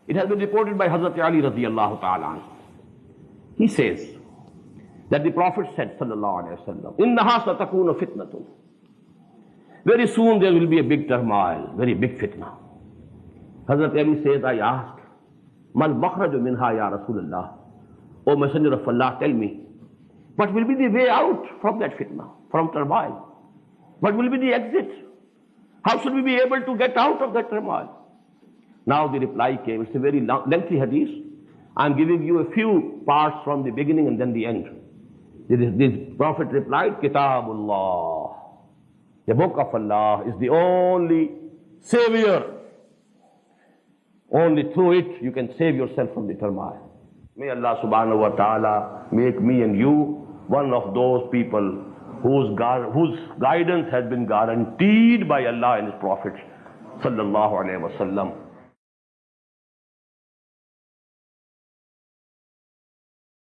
It has been reported by Hazrat Ali radiyallahu ta'ala. He says that the Prophet said, sallallahu alayhi wa sallam, "Innaha satakunu fitnatun." Very soon there will be a big turmoil, very big fitna. Hazrat Ali says, I asked, "Mal makhraju minha ya Rasulullah?" O Messenger of Allah, tell me, what will be the way out from that fitna, from turmoil? What will be the exit? How should we be able to get out of that turmoil? Now the reply came. It's a very lengthy hadith. I'm giving you a few parts from the beginning and then the end. The Prophet replied, Kitabullah. The book of Allah is the only savior. Only through it you can save yourself from the turmoil. May Allah subhanahu wa ta'ala make me and you one of those people whose guidance has been guaranteed by Allah and His Prophet sallallahu alayhi wa sallam.